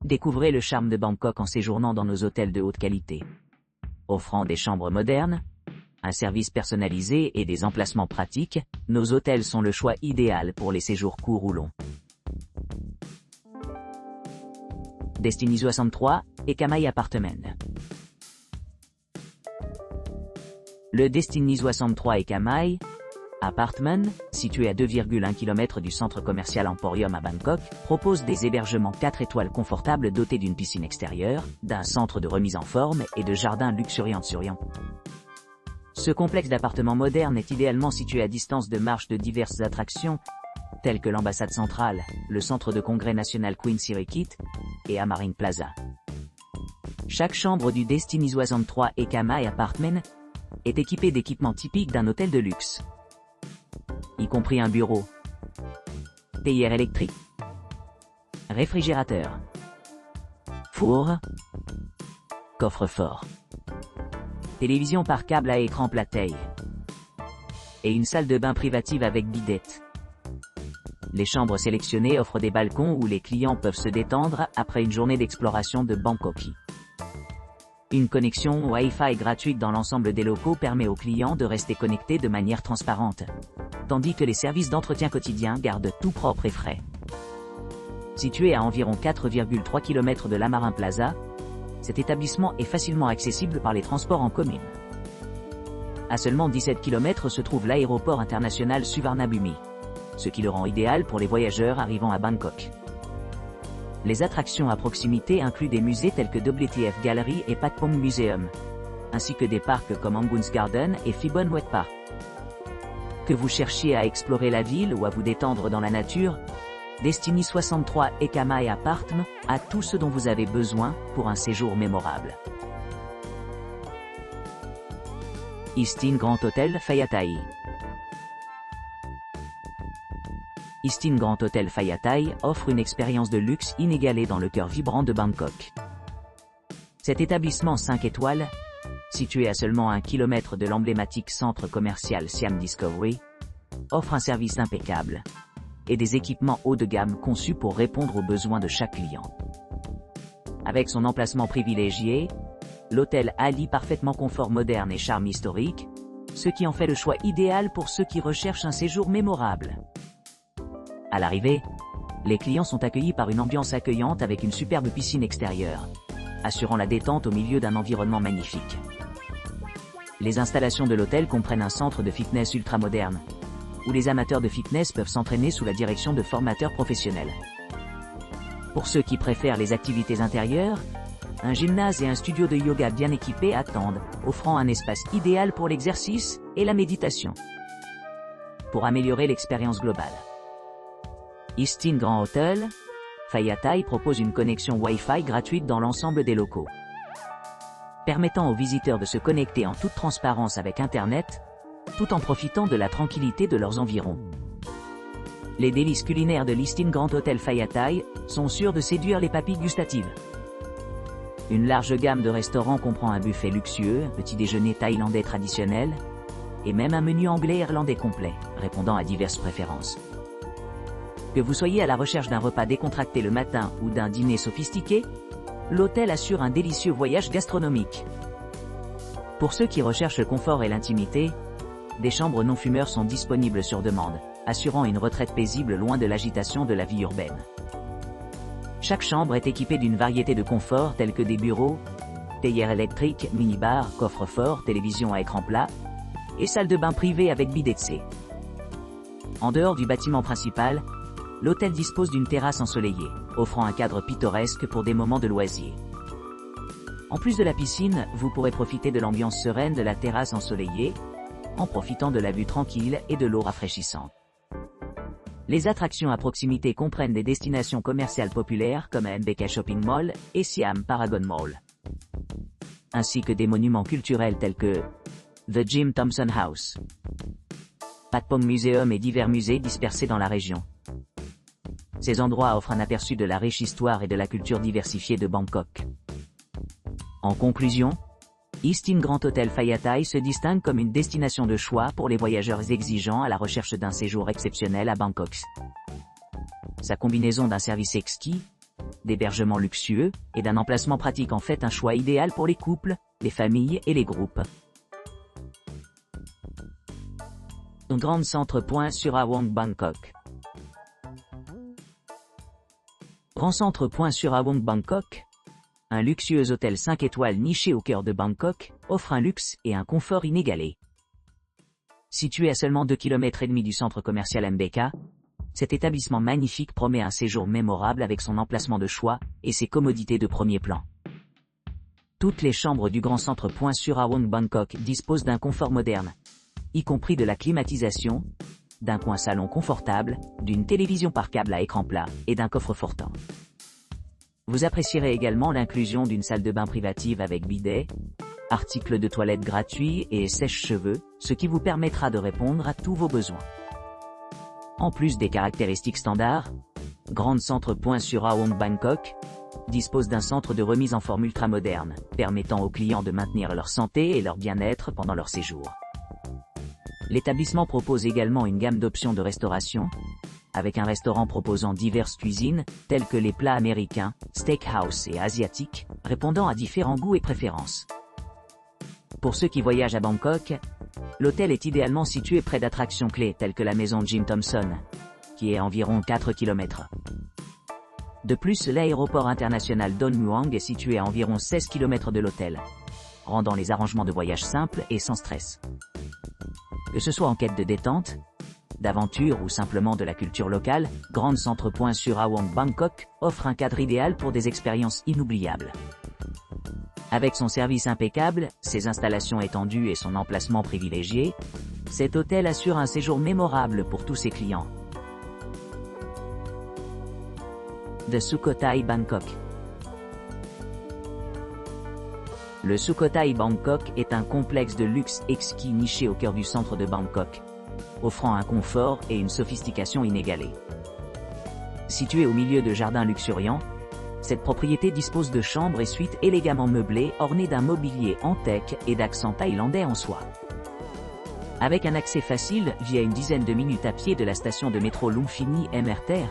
Découvrez le charme de Bangkok en séjournant dans nos hôtels de haute qualité. Offrant des chambres modernes, un service personnalisé et des emplacements pratiques, nos hôtels sont le choix idéal pour les séjours courts ou longs. Destiny 63 et Kamai Apartment. Le Destiny 63 et Kamai Apartment, situé à 2,1 km du centre commercial Emporium à Bangkok, propose des hébergements 4 étoiles confortables dotés d'une piscine extérieure, d'un centre de remise en forme et de jardins luxuriants. Ce complexe d'appartements modernes est idéalement situé à distance de marche de diverses attractions, telles que l'ambassade centrale, le centre de congrès national Queen Sirikit et Amarin Plaza. Chaque chambre du Destiny 63 et Kamai Apartment est équipée d'équipements typiques d'un hôtel de luxe, y compris un bureau, théière électrique, réfrigérateur, four, coffre-fort, télévision par câble à écran plat taille, et une salle de bain privative avec bidette. Les chambres sélectionnées offrent des balcons où les clients peuvent se détendre après une journée d'exploration de Bangkok. Une connexion Wi-Fi gratuite dans l'ensemble des locaux permet aux clients de rester connectés de manière transparente, tandis que les services d'entretien quotidien gardent tout propre et frais. Situé à environ 4,3 km de l'Amarin Plaza, cet établissement est facilement accessible par les transports en commun. À seulement 17 km se trouve l'aéroport international Suvarnabhumi, ce qui le rend idéal pour les voyageurs arrivant à Bangkok. Les attractions à proximité incluent des musées tels que WTF Gallery et Patpong Museum, ainsi que des parcs comme Angun's Garden et Phibon Wet Park. Que vous cherchiez à explorer la ville ou à vous détendre dans la nature, Destiny 63 et Kamai Apartment a tout ce dont vous avez besoin pour un séjour mémorable. Istin Grand Hotel Phayatay. Istin Grand Hotel Phayatay offre une expérience de luxe inégalée dans le cœur vibrant de Bangkok. Cet établissement 5 étoiles, situé à seulement 1 km de l'emblématique centre commercial Siam Discovery, offre un service impeccable et des équipements haut de gamme conçus pour répondre aux besoins de chaque client. Avec son emplacement privilégié, l'hôtel allie parfaitement confort moderne et charme historique, ce qui en fait le choix idéal pour ceux qui recherchent un séjour mémorable. À l'arrivée, les clients sont accueillis par une ambiance accueillante avec une superbe piscine extérieure, assurant la détente au milieu d'un environnement magnifique. Les installations de l'hôtel comprennent un centre de fitness ultramoderne, où les amateurs de fitness peuvent s'entraîner sous la direction de formateurs professionnels. Pour ceux qui préfèrent les activités intérieures, un gymnase et un studio de yoga bien équipés attendent, offrant un espace idéal pour l'exercice et la méditation. Pour améliorer l'expérience globale, Istin Grand Hotel Phayatay propose une connexion Wi-Fi gratuite dans l'ensemble des locaux, permettant aux visiteurs de se connecter en toute transparence avec Internet, tout en profitant de la tranquillité de leurs environs. Les délices culinaires de l'Istin Grand Hotel Phayatay sont sûrs de séduire les papilles gustatives. Une large gamme de restaurants comprend un buffet luxueux, un petit déjeuner thaïlandais traditionnel, et même un menu anglais et irlandais complet, répondant à diverses préférences. Que vous soyez à la recherche d'un repas décontracté le matin ou d'un dîner sophistiqué, l'hôtel assure un délicieux voyage gastronomique. Pour ceux qui recherchent le confort et l'intimité, des chambres non-fumeurs sont disponibles sur demande, assurant une retraite paisible loin de l'agitation de la vie urbaine. Chaque chambre est équipée d'une variété de conforts tels que des bureaux, théière électrique, minibar, coffre-fort, télévision à écran plat, et salle de bain privée avec bidet C. En dehors du bâtiment principal, l'hôtel dispose d'une terrasse ensoleillée, offrant un cadre pittoresque pour des moments de loisirs. En plus de la piscine, vous pourrez profiter de l'ambiance sereine de la terrasse ensoleillée, en profitant de la vue tranquille et de l'eau rafraîchissante. Les attractions à proximité comprennent des destinations commerciales populaires comme MBK Shopping Mall et Siam Paragon Mall, ainsi que des monuments culturels tels que The Jim Thompson House, Patpong Museum et divers musées dispersés dans la région. Ces endroits offrent un aperçu de la riche histoire et de la culture diversifiée de Bangkok. En conclusion, Istin Grand Hotel Phayatay se distingue comme une destination de choix pour les voyageurs exigeants à la recherche d'un séjour exceptionnel à Bangkok. Sa combinaison d'un service exquis, d'hébergement luxueux et d'un emplacement pratique en fait un choix idéal pour les couples, les familles et les groupes. Un grand centre point Surawong Bangkok. Grand centre point Surawong Bangkok. Un luxueux hôtel 5 étoiles niché au cœur de Bangkok, offre un luxe et un confort inégalés. Situé à seulement 2,5 km du centre commercial MBK, cet établissement magnifique promet un séjour mémorable avec son emplacement de choix et ses commodités de premier plan. Toutes les chambres du grand centre point Surawong Bangkok disposent d'un confort moderne, y compris de la climatisation, d'un coin salon confortable, d'une télévision par câble à écran plat et d'un coffre-fort. Vous apprécierez également l'inclusion d'une salle de bain privative avec bidet, articles de toilette gratuits et sèche-cheveux, ce qui vous permettra de répondre à tous vos besoins. En plus des caractéristiques standards, Grand Centre point Surawong Bangkok dispose d'un centre de remise en forme ultramoderne, permettant aux clients de maintenir leur santé et leur bien-être pendant leur séjour. L'établissement propose également une gamme d'options de restauration, avec un restaurant proposant diverses cuisines, telles que les plats américains, steakhouse et asiatiques, répondant à différents goûts et préférences. Pour ceux qui voyagent à Bangkok, l'hôtel est idéalement situé près d'attractions clés telles que la maison Jim Thompson, qui est à environ 4 km. De plus, l'aéroport international Don Muang est situé à environ 16 km de l'hôtel, rendant les arrangements de voyage simples et sans stress. Que ce soit en quête de détente, d'aventure ou simplement de la culture locale, Grand Centre point Surawong Bangkok offre un cadre idéal pour des expériences inoubliables. Avec son service impeccable, ses installations étendues et son emplacement privilégié, cet hôtel assure un séjour mémorable pour tous ses clients. The Sukhothai Bangkok. Le Sukhothai Bangkok est un complexe de luxe exquis niché au cœur du centre de Bangkok, offrant un confort et une sophistication inégalés. Situé au milieu de jardins luxuriants, cette propriété dispose de chambres et suites élégamment meublées ornées d'un mobilier en teak et d'accents thaïlandais en soie. Avec un accès facile via une dizaine de minutes à pied de la station de métro Lumpini MRT,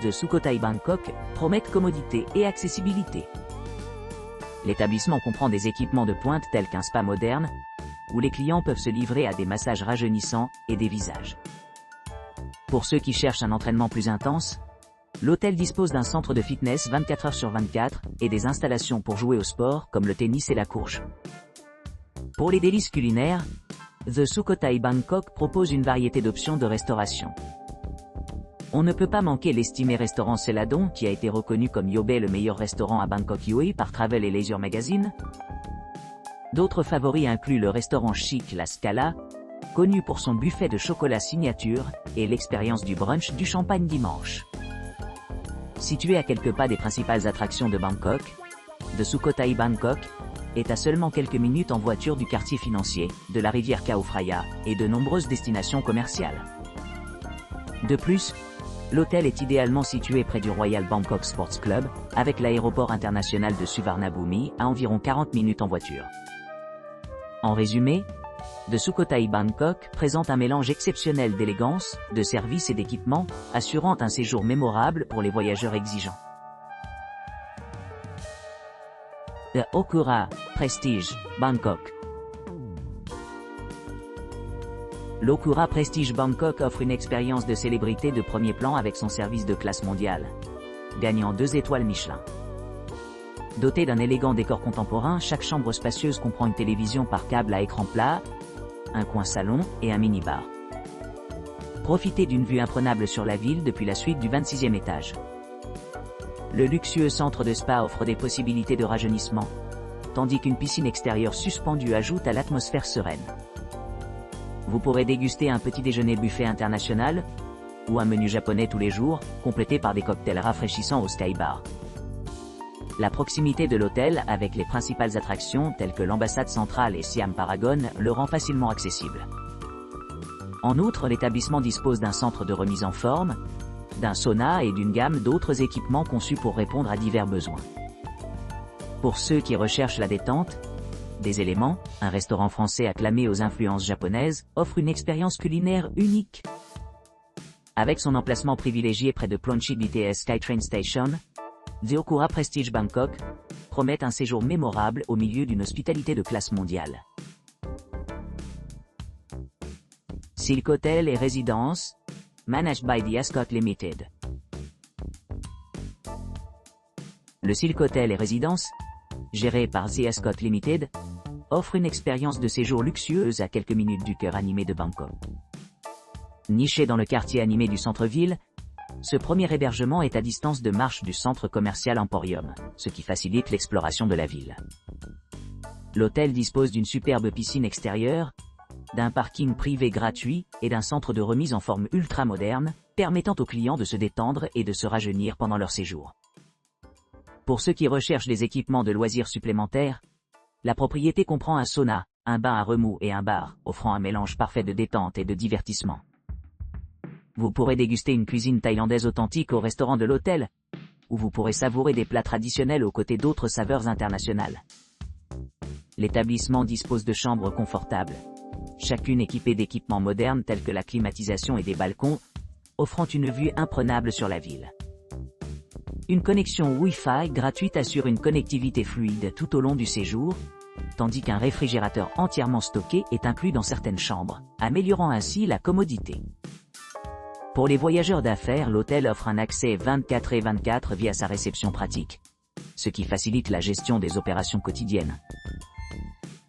The Sukhothai Bangkok promet commodité et accessibilité. L'établissement comprend des équipements de pointe tels qu'un spa moderne, où les clients peuvent se livrer à des massages rajeunissants et des visages. Pour ceux qui cherchent un entraînement plus intense, l'hôtel dispose d'un centre de fitness 24 heures sur 24 et des installations pour jouer au sport comme le tennis et la courge. Pour les délices culinaires, The Sukhothai Bangkok propose une variété d'options de restauration. On ne peut pas manquer l'estimé restaurant Celadon qui a été reconnu comme Yobe le meilleur restaurant à Bangkok Yui par Travel et Leisure Magazine. D'autres favoris incluent le restaurant chic La Scala, connu pour son buffet de chocolat signature, et l'expérience du brunch du champagne dimanche. Situé à quelques pas des principales attractions de Bangkok, The Sukhothai Bangkok est à seulement quelques minutes en voiture du quartier financier, de la rivière Chao Phraya, et de nombreuses destinations commerciales. De plus, l'hôtel est idéalement situé près du Royal Bangkok Sports Club, avec l'aéroport international de Suvarnabhumi à environ 40 minutes en voiture. En résumé, The Sukhothai Bangkok présente un mélange exceptionnel d'élégance, de services et d'équipements, assurant un séjour mémorable pour les voyageurs exigeants. The Okura Prestige Bangkok. L'Okura Prestige Bangkok offre une expérience de célébrité de premier plan avec son service de classe mondiale, gagnant 2 étoiles Michelin. Doté d'un élégant décor contemporain, chaque chambre spacieuse comprend une télévision par câble à écran plat, un coin salon et un mini-bar. Profitez d'une vue imprenable sur la ville depuis la suite du 26e étage. Le luxueux centre de spa offre des possibilités de rajeunissement, tandis qu'une piscine extérieure suspendue ajoute à l'atmosphère sereine. Vous pourrez déguster un petit déjeuner buffet international, ou un menu japonais tous les jours, complété par des cocktails rafraîchissants au Sky Bar. La proximité de l'hôtel avec les principales attractions telles que l'ambassade centrale et Siam Paragon le rend facilement accessible. En outre, l'établissement dispose d'un centre de remise en forme, d'un sauna et d'une gamme d'autres équipements conçus pour répondre à divers besoins. Pour ceux qui recherchent la détente, des éléments, un restaurant français acclamé aux influences japonaises, offre une expérience culinaire unique. Avec son emplacement privilégié près de Plonchi BTS Skytrain Station, Theokura Prestige Bangkok promettent un séjour mémorable au milieu d'une hospitalité de classe mondiale. Silk Hotel et Résidence, managed by the Ascott Limited. Le Silk Hotel et Résidence, géré par The Ascott Limited, offre une expérience de séjour luxueuse à quelques minutes du cœur animé de Bangkok. Niché dans le quartier animé du centre-ville, ce premier hébergement est à distance de marche du centre commercial Emporium, ce qui facilite l'exploration de la ville. L'hôtel dispose d'une superbe piscine extérieure, d'un parking privé gratuit et d'un centre de remise en forme ultra-moderne, permettant aux clients de se détendre et de se rajeunir pendant leur séjour. Pour ceux qui recherchent des équipements de loisirs supplémentaires, la propriété comprend un sauna, un bain à remous et un bar, offrant un mélange parfait de détente et de divertissement. Vous pourrez déguster une cuisine thaïlandaise authentique au restaurant de l'hôtel, où vous pourrez savourer des plats traditionnels aux côtés d'autres saveurs internationales. L'établissement dispose de chambres confortables, chacune équipée d'équipements modernes tels que la climatisation et des balcons, offrant une vue imprenable sur la ville. Une connexion Wi-Fi gratuite assure une connectivité fluide tout au long du séjour, tandis qu'un réfrigérateur entièrement stocké est inclus dans certaines chambres, améliorant ainsi la commodité. Pour les voyageurs d'affaires, l'hôtel offre un accès 24/24 via sa réception pratique, ce qui facilite la gestion des opérations quotidiennes.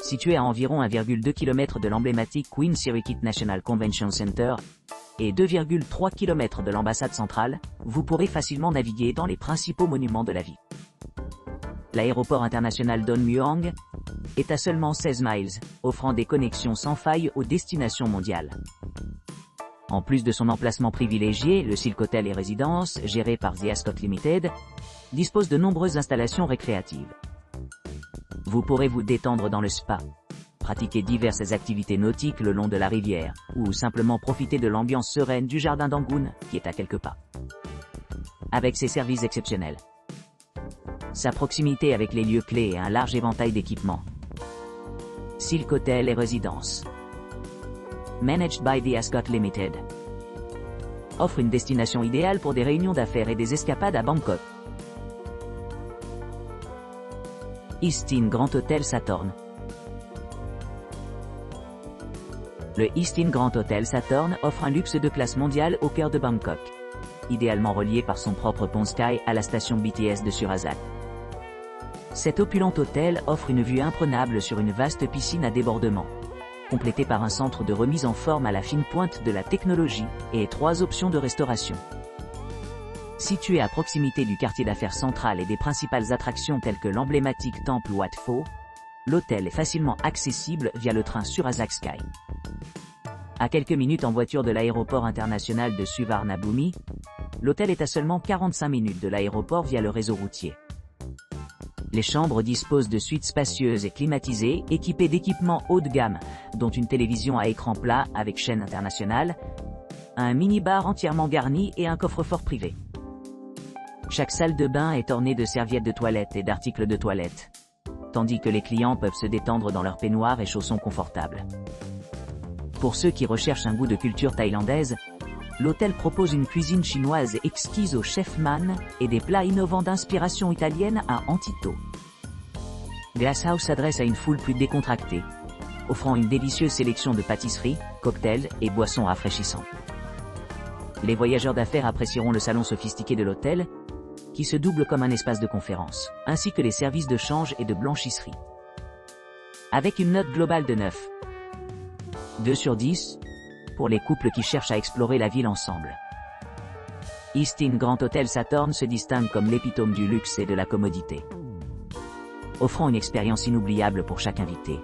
Situé à environ 1,2 km de l'emblématique Queen Sirikit National Convention Center et 2,3 km de l'ambassade centrale, vous pourrez facilement naviguer dans les principaux monuments de la ville. L'aéroport international Don Mueang est à seulement 16 miles, offrant des connexions sans faille aux destinations mondiales. En plus de son emplacement privilégié, le Silk Hotel et Résidence, géré par The Ascott Limited, dispose de nombreuses installations récréatives. Vous pourrez vous détendre dans le spa, pratiquer diverses activités nautiques le long de la rivière, ou simplement profiter de l'ambiance sereine du jardin d'Angoon, qui est à quelques pas. Avec ses services exceptionnels, sa proximité avec les lieux clés et un large éventail d'équipements, Silk Hotel et Résidence, managed by The Ascott Limited, offre une destination idéale pour des réunions d'affaires et des escapades à Bangkok. East-In Grand Hotel Sathorn. Le East-In Grand Hotel Sathorn offre un luxe de classe mondiale au cœur de Bangkok, idéalement relié par son propre pont Sky à la station BTS de Surazak. Cet opulent hôtel offre une vue imprenable sur une vaste piscine à débordement, complétée par un centre de remise en forme à la fine pointe de la technologie et 3 options de restauration. Situé à proximité du quartier d'affaires central et des principales attractions telles que l'emblématique temple Wat Pho, l'hôtel est facilement accessible via le train Surazak Sky. À quelques minutes en voiture de l'aéroport international de Suvarnabhumi, l'hôtel est à seulement 45 minutes de l'aéroport via le réseau routier. Les chambres disposent de suites spacieuses et climatisées, équipées d'équipements haut de gamme, dont une télévision à écran plat avec chaîne internationale, un mini-bar entièrement garni et un coffre-fort privé. Chaque salle de bain est ornée de serviettes de toilette et d'articles de toilette, tandis que les clients peuvent se détendre dans leurs peignoirs et chaussons confortables. Pour ceux qui recherchent un goût de culture thaïlandaise, l'hôtel propose une cuisine chinoise exquise au chef man et des plats innovants d'inspiration italienne à Antito. Glasshouse s'adresse à une foule plus décontractée, offrant une délicieuse sélection de pâtisseries, cocktails et boissons rafraîchissantes. Les voyageurs d'affaires apprécieront le salon sophistiqué de l'hôtel, qui se double comme un espace de conférence, ainsi que les services de change et de blanchisserie. Avec une note globale de 9,2 sur 10, pour les couples qui cherchent à explorer la ville ensemble. East-In Grand Hotel Sathorn se distingue comme l'épitome du luxe et de la commodité, offrant une expérience inoubliable pour chaque invité.